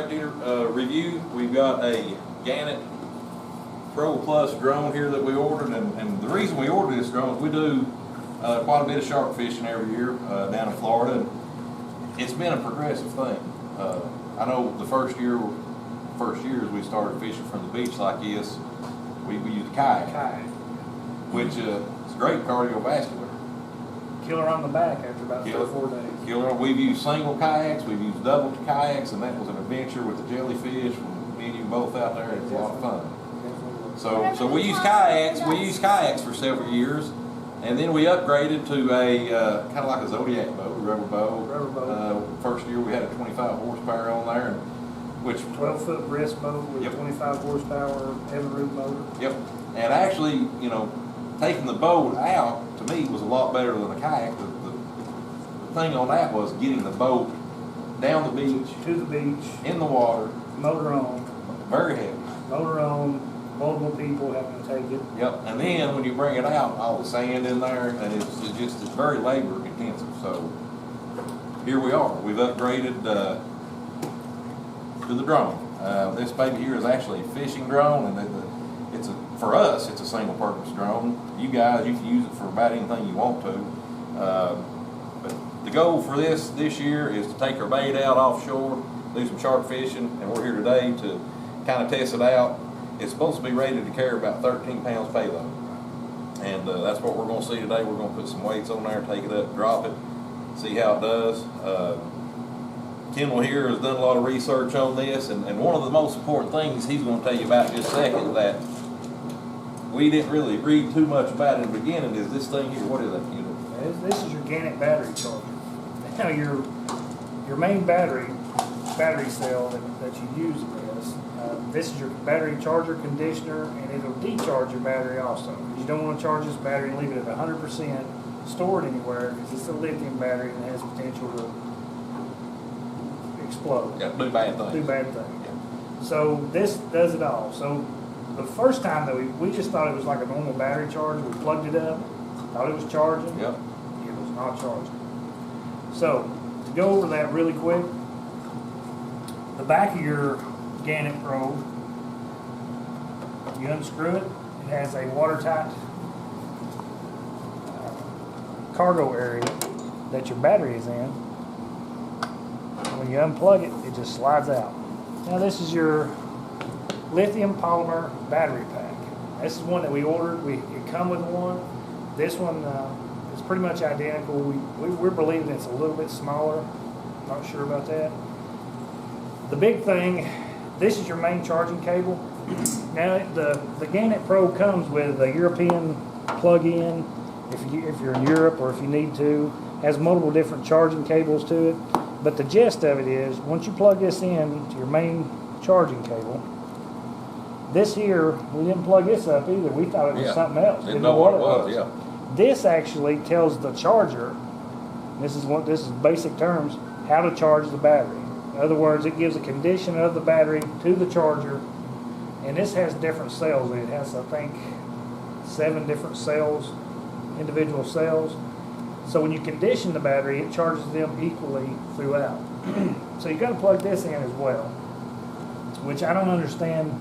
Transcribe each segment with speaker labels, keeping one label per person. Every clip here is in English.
Speaker 1: product review. We've got a Gannet Pro Plus drone here that we ordered, and the reason we ordered this drone is we do quite a bit of shark fishing every year down in Florida, and it's been a progressive thing. I know the first years we started fishing from the beach like this, we used a kayak. Which is great cardiovascular.
Speaker 2: Killer on the back after about 3 or 4 days.
Speaker 1: Killer. We've used single kayaks, we've used double kayaks, and that was an adventure with the jellyfish. Me and you both out there, it was a lot of fun. So we used kayaks. We used kayaks for several years, and then we upgraded to a kind of like a Zodiac boat, a rubber boat. First year we had a 25 horsepower on there, which
Speaker 2: 12-foot breast boat with 25 horsepower Evinrude motor.
Speaker 1: Yep. And actually, you know, taking the boat out, to me, was a lot better than a kayak. The thing on that was getting the boat down the beach.
Speaker 2: To the beach.
Speaker 1: In the water.
Speaker 2: Motor on.
Speaker 1: Very heavy.
Speaker 2: Motor on, multiple people having to take it.
Speaker 1: Yep, and then when you bring it out, all the sand in there, and it's very labor intensive. So here we are. We've upgraded to the drone. This baby here is actually a fishing drone, and for us, it's a single-purpose drone. You guys, you can use it for about anything you want to. But the goal for this year is to take our bait out offshore, do some shark fishing, and we're here today to kind of test it out. It's supposed to be rated to carry about 13 pounds payload. And that's what we're going to see today. We're going to put some weights on there, take it up, drop it, see how it does. Kendall here has done a lot of research on this, and one of the most important things he's going to tell you about in just a second that we didn't really read too much about in the beginning is this thing here. What is that, Kendall?
Speaker 2: This is your Gannet battery charger. Now your main battery cell that you use in this is your battery charger conditioner, and it'll decharge your battery also. You don't want to charge this battery and leave it at 100% stored anywhere, because it's a lithium battery and it has potential to explode.
Speaker 1: Yeah, do bad things.
Speaker 2: Yeah. So this does it all. So the first time that we just thought it was like a normal battery charger. We plugged it up, thought it was charging.
Speaker 1: Yep.
Speaker 2: It was not charging. So to go over that really quick, the back of your Gannet Pro, you unscrew it. It has a watertight cargo area that your battery is in. When you unplug it, it just slides out. Now this is your lithium polymer battery pack. This is one that we ordered. It come with one. This one is pretty much identical. We're believing it's a little bit smaller. Not sure about that. The big thing, this is your main charging cable. Now the Gannet Pro comes with a European plug-in if you're in Europe or if you need to. Has multiple different charging cables to it. But the gist of it is, once you plug this in to your main charging cable, this here, we didn't plug this up either. We thought it was something else.
Speaker 1: Didn't know what it was. Yeah.
Speaker 2: This actually tells the charger, this is basic terms, how to charge the battery. In other words, it gives a condition of the battery to the charger, and this has different cells. It has, I think, 7 different cells, individual cells. So when you condition the battery, it charges them equally throughout. So you got to plug this in as well, which I don't understand.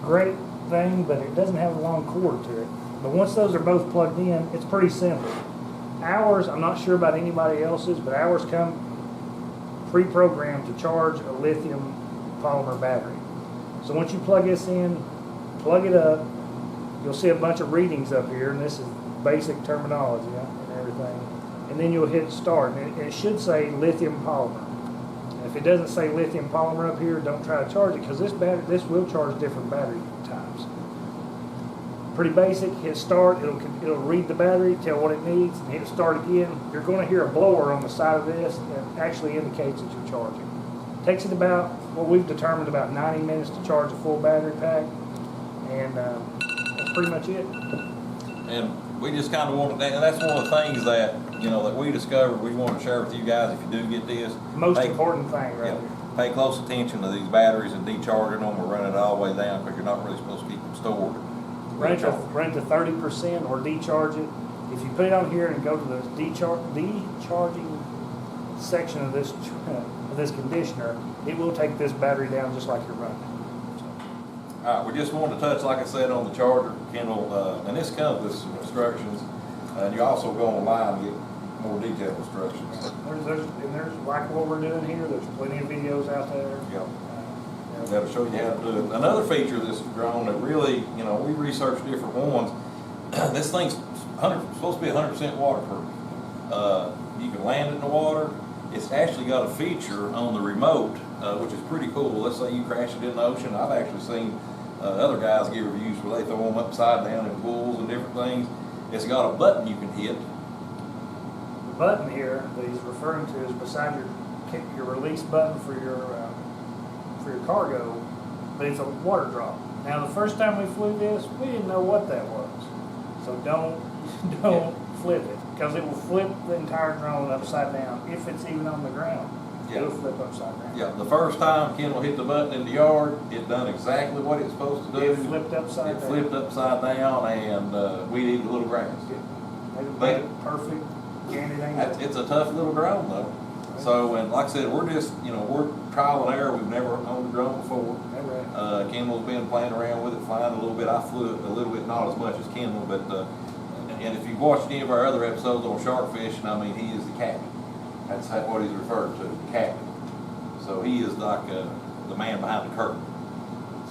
Speaker 2: Great thing, but it doesn't have a long cord to it. But once those are both plugged in, it's pretty simple. Ours, I'm not sure about anybody else's, but ours come pre-programmed to charge a lithium polymer battery. So once you plug this in, plug it up, you'll see a bunch of readings up here, and this is basic terminology and everything. And then you'll hit start, and it should say lithium polymer. And if it doesn't say lithium polymer up here, don't try to charge it, because this will charge different battery types. Pretty basic. Hit start. It'll read the battery, tell what it needs, and hit start again. You're going to hear a blower on the side of this that actually indicates that you're charging. Takes it about, what we've determined, about 90 minutes to charge a full battery pack, and that's pretty much it.
Speaker 1: And we just kind of wanted that, and that's one of the things that that we discovered. We want to share with you guys. If you do get this,
Speaker 2: most important thing, right here.
Speaker 1: Pay close attention to these batteries and decharging them, or running it all the way down, because you're not really supposed to keep them stored.
Speaker 2: Run it to 30% or decharge it. If you put it on here and go to the decharging section of this with this conditioner, it will take this battery down just like you're running.
Speaker 1: All right, we just wanted to touch, like I said, on the charger, Kendall, and this comes with some instructions, and you also go online and get more detailed instructions.
Speaker 2: There's like what we're doing here, there's plenty of videos out there.
Speaker 1: Yep. That'll show you how to do it. Another feature of this drone that really, we researched different ones. This thing's supposed to be 100% waterproof. You can land it in the water. It's actually got a feature on the remote, which is pretty cool. Let's say you crash it in the ocean. I've actually seen other guys give reviews where they throw them upside down in pools and different things. It's got a button you can hit.
Speaker 2: The button here that he's referring to is beside your release button for your cargo, but it's a water drop. Now the first time we flew this, we didn't know what that was. So don't flip it, because it will flip the entire drone upside down if it's even on the ground.
Speaker 1: Yeah.
Speaker 2: It'll flip upside down.
Speaker 1: Yeah, the first time Kendall hit the button in the yard, it done exactly what it's supposed to do.
Speaker 2: It flipped upside down.
Speaker 1: It flipped upside down, and we needed a little grass.
Speaker 2: They made it perfect.
Speaker 1: It's a tough little drone though. So, and like I said, we're just, we're trial and error. We've never owned a drone before. Kendall's been playing around with it, flying a little bit. I flew it a little bit, not as much as Kendall, but, and if you've watched any of our other episodes on shark fishing, I mean, he is the captain. That's what he's referred to, the captain. So he is like the man behind the curtain.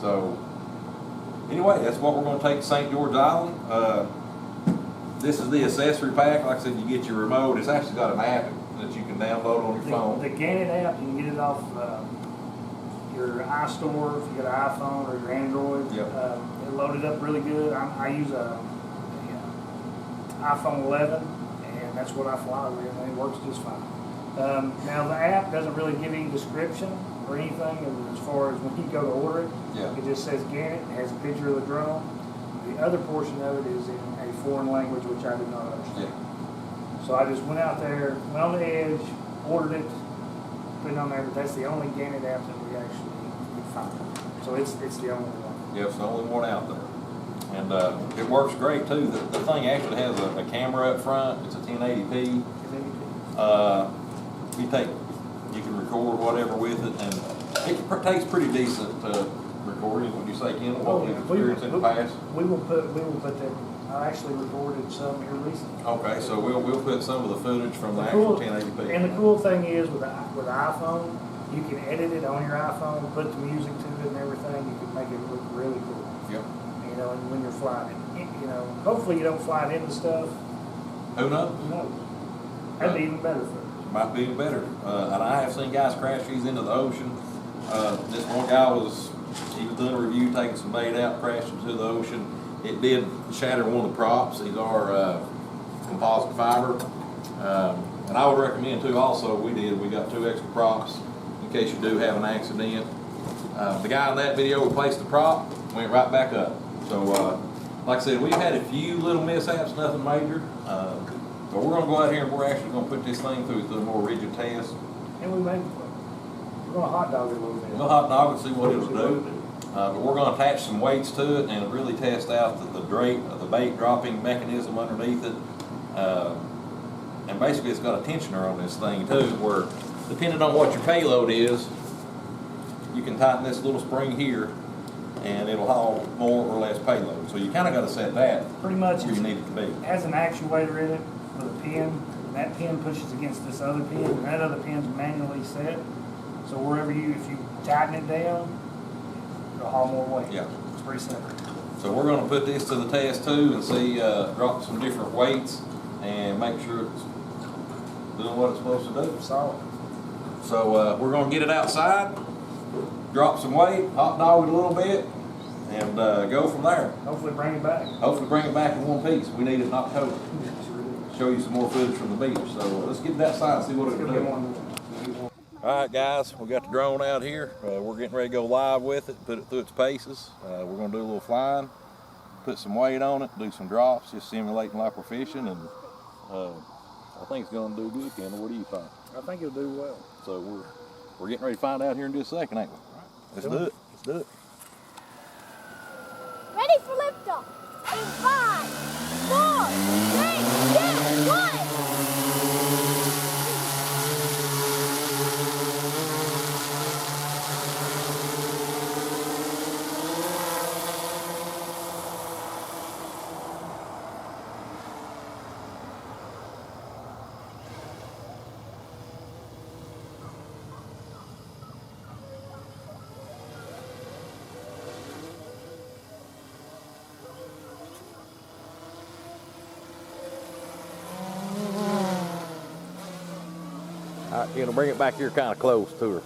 Speaker 1: So, anyway, that's what we're going to take to St. George Island. This is the accessory pack. Like I said, you get your remote. It's actually got an app that you can download on your phone.
Speaker 2: The Gannet app, you can get it off your iStore if you got an iPhone or your Android.
Speaker 1: Yep.
Speaker 2: It loaded up really good. I use a iPhone 11, and that's what I fly with, and it works just fine. Now the app doesn't really give any description or anything as far as when you go to order it.
Speaker 1: Yeah.
Speaker 2: It just says Gannet. It has a picture of the drone. The other portion of it is in a foreign language, which I did not understand.
Speaker 1: Yeah.
Speaker 2: So I just went out there, went on the edge, ordered it, put it on there, but that's the only Gannet app that we actually could find. So it's the only one.
Speaker 1: Yeah, it's the only one out there. And it works great too. The thing actually has a camera up front. It's a 1080p. You can record whatever with it, and it takes pretty decent recording. Would you say, Kendall, what we've experienced in the past?
Speaker 2: We will put that. I actually recorded some here recently.
Speaker 1: Okay, so we'll put some of the footage from the actual 1080p.
Speaker 2: And the cool thing is with the iPhone, you can edit it on your iPhone, put the music to it and everything. You can make it look really cool.
Speaker 1: Yep.
Speaker 2: And when you're flying it, hopefully you don't fly it into stuff.
Speaker 1: Who knows?
Speaker 2: Who knows? That'd be even better for us.
Speaker 1: Might be even better. And I have seen guys crash these into the ocean. This one guy was doing a review, taking some bait out, crashed into the ocean. It did shatter one of the props. These are composite fiber. And I would recommend too, also, we got 2 extra props in case you do have an accident. The guy in that video replaced the prop, went right back up. So, like I said, we've had a few little mishaps, nothing major. But we're going to go out here and we're actually going to put this thing through a more rigid test.
Speaker 2: And we're going to hot dog it a little bit.
Speaker 1: We're going to hot dog it, see what it'll do. But we're going to attach some weights to it and really test out the bait dropping mechanism underneath it. And basically it's got a tensioner on this thing too, where depending on what your payload is, you can tighten this little spring here and it'll haul more or less payload. So you kind of got to set that
Speaker 2: pretty much
Speaker 1: where you need it to be.
Speaker 2: It has an actuator in it with a pin, and that pin pushes against this other pin, and that other pin's manually set. So if you tighten it down, it'll haul more weight.
Speaker 1: Yeah.
Speaker 2: It's pretty simple.
Speaker 1: So we're going to put this to the test too and see, drop some different weights and make sure it's doing what it's supposed to do.
Speaker 2: Solid.
Speaker 1: So we're going to get it outside, drop some weight, hot dog it a little bit, and go from there.
Speaker 2: Hopefully bring it back.
Speaker 1: Hopefully bring it back in one piece. We need it in October. Show you some more footage from the beach. So let's get it outside and see what it'll do. All right, guys, we got the drone out here. We're getting ready to go live with it, put it through its paces. We're going to do a little flying, put some weight on it, do some drops, just simulating like we're fishing, and I think it's going to do good, Kendall. What do you think?
Speaker 2: I think it'll do well.
Speaker 1: So we're getting ready to find out here in just a second, ain't we? Let's do it. Let's do it.
Speaker 3: Ready for liftoff. In 5, 4, 3, 2, 1.
Speaker 1: All right, Kendall, bring it back here kind of close to her.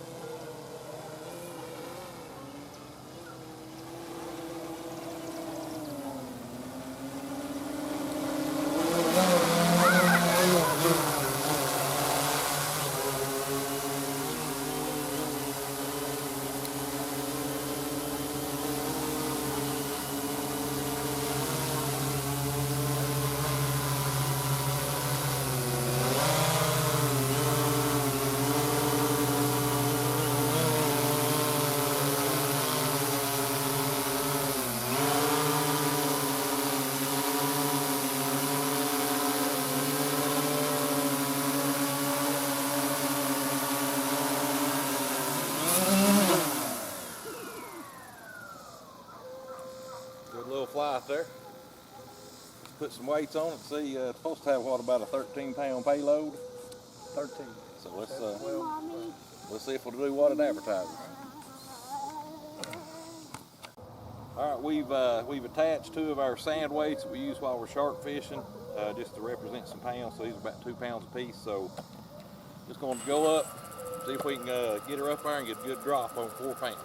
Speaker 1: Good little fly out there. Put some weights on it. See, it's supposed to have what, about a 13-pound payload?
Speaker 2: 13.
Speaker 1: So
Speaker 3: Mommy.
Speaker 1: let's see if it'll do what it advertises. All right, we've attached 2 of our sand weights that we use while we're shark fishing, just to represent some pounds. So these are about 2 pounds a piece. So just going to go up, see if we can get her up there and get a good drop on 4 pounds.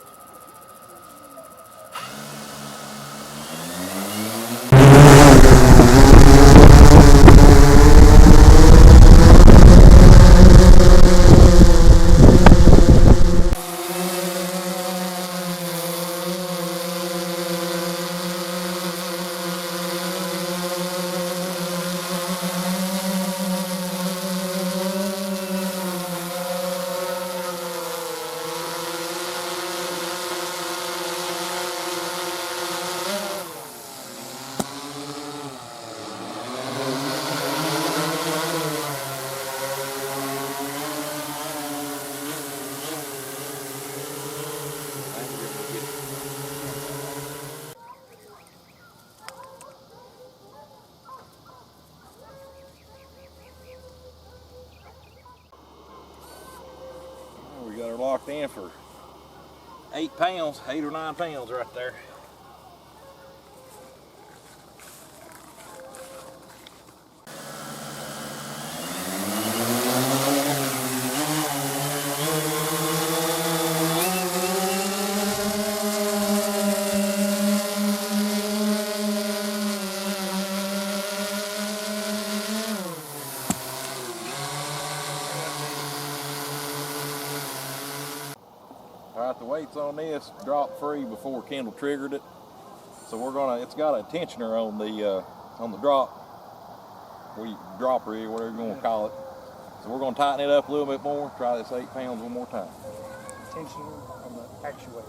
Speaker 1: We got her locked in for 8 pounds, 8 or 9 pounds right there. All right, the weight's on this dropped free before Kendall triggered it. So it's got a tensioner on the drop, dropper, whatever you want to call it. So we're gonna tighten it up a little bit more, try this 8 pounds one more time.
Speaker 2: Tensioner on the actuator.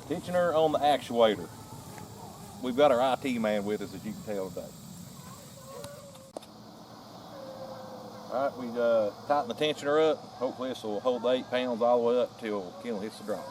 Speaker 1: Tensioner on the actuator. We've got our IT man with us, as you can tell today. All right, we tighten the tensioner up. Hopefully this will hold the 8 pounds all the way up till Kendall hits the drop.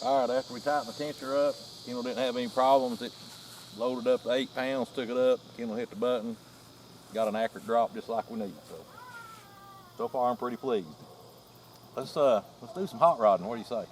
Speaker 1: All right, after we tightened the tensioner up, Kendall didn't have any problems. It loaded up to 8 pounds, took it up, Kendall hit the button, got an accurate drop just like we need. So far I'm pretty pleased. Let's do some hot rodding. What do you say?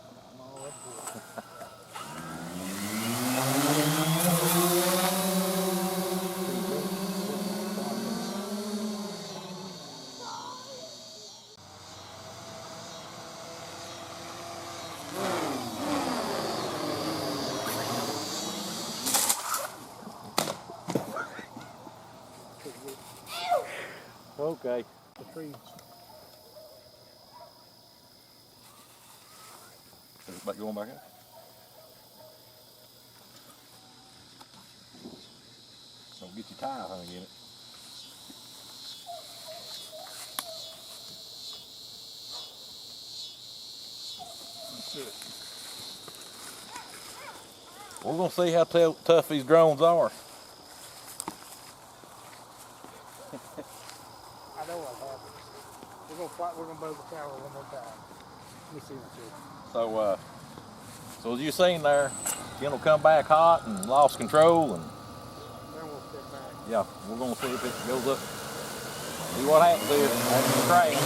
Speaker 1: Okay.
Speaker 2: The trees.
Speaker 1: Is it going back in? Don't get your tie hung in it. We're gonna see how tough these drones are.
Speaker 2: I know what happens. We're gonna blow the tower one more time. Let me see what you.
Speaker 1: So as you seen there, Ken will come back hot and lost control, and
Speaker 2: Then we'll step back.
Speaker 1: yeah, we're gonna see if it goes up. See what happens here after the crash.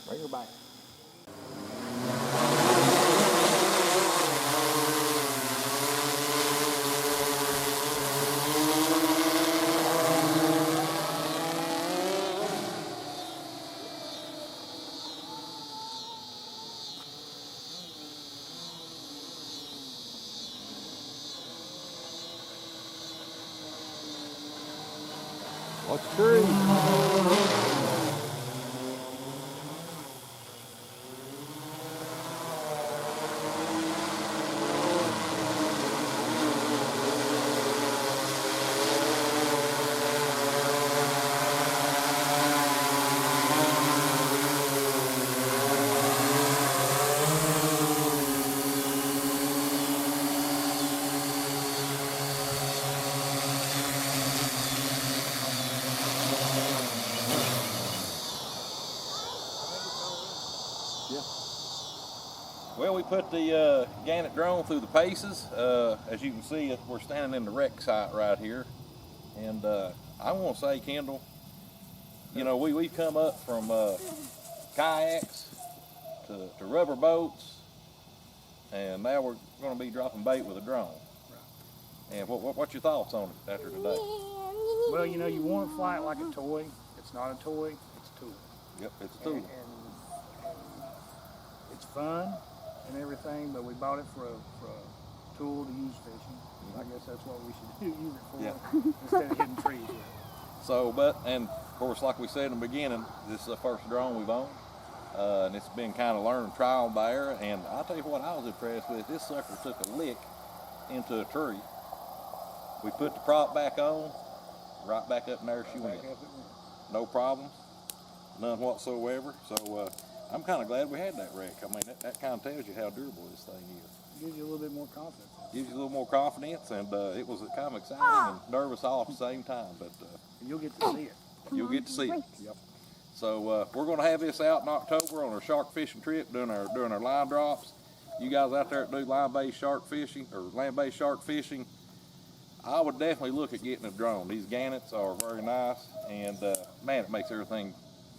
Speaker 1: Bring her back. Watch the tree. Well, we put the Gannet drone through the paces. As you can see, we're standing in the wreck site right here. And I want to say, Kendall, you know, we've come up from kayaks to rubber boats, and now we're going to be dropping bait with a drone. Right. And what's your thoughts on it after today?
Speaker 2: Well, you know, you want to fly it like a toy. It's not a toy, it's a tool.
Speaker 1: Yep, it's a tool.
Speaker 2: And it's fun and everything, but we bought it for a tool to use fishing. I guess that's what we should use it for,
Speaker 1: yeah.
Speaker 2: Instead of hitting trees with it.
Speaker 1: So, and of course, like we said in the beginning, this is the first drone we've owned. And it's been kind of learned trial by error. And I'll tell you what I was impressed with. This sucker took a lick into a tree. We put the prop back on, right back up in there she went. No problems, none whatsoever. So I'm kind of glad we had that wreck. I mean, that kind of tells you how durable this thing is.
Speaker 2: Gives you a little bit more confidence.
Speaker 1: Gives you a little more confidence, and it was kind of exciting and nervous all at the same time. But
Speaker 2: you'll get to see it.
Speaker 1: You'll get to see it. Yep. So we're going to have this out in October on our shark fishing trip, doing our line drops. You guys out there that do line-based shark fishing or land-based shark fishing, I would definitely look at getting a drone. These Gannets are very nice, and man, it makes everything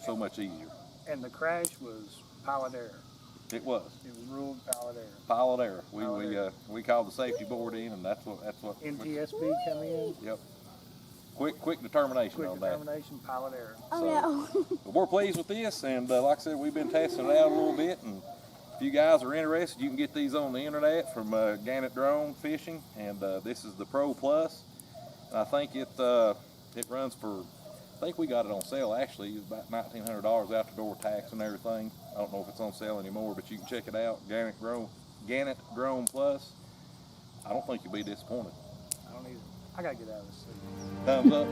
Speaker 1: so much easier.
Speaker 2: And the crash was pilot error.
Speaker 1: It was.
Speaker 2: It was ruled pilot error.
Speaker 1: Pilot error. We called the safety board in, and that's what.
Speaker 2: NTSB come in.
Speaker 1: Yep. Quick determination on that.
Speaker 2: Quick determination, pilot error.
Speaker 3: Oh
Speaker 1: so,
Speaker 3: no.
Speaker 1: We're pleased with this, and like I said, we've been testing it out a little bit, and if you guys are interested, you can get these on the internet from Gannet Drone Fishing, and this is the Pro Plus. And I think it runs for, I think we got it on sale actually. It's about $1,900 after door tax and everything. I don't know if it's on sale anymore, but you can check it out. Gannet Drone Plus. I don't think you'll be disappointed.
Speaker 2: I don't either. I gotta get out of this city.
Speaker 1: Thumbs up.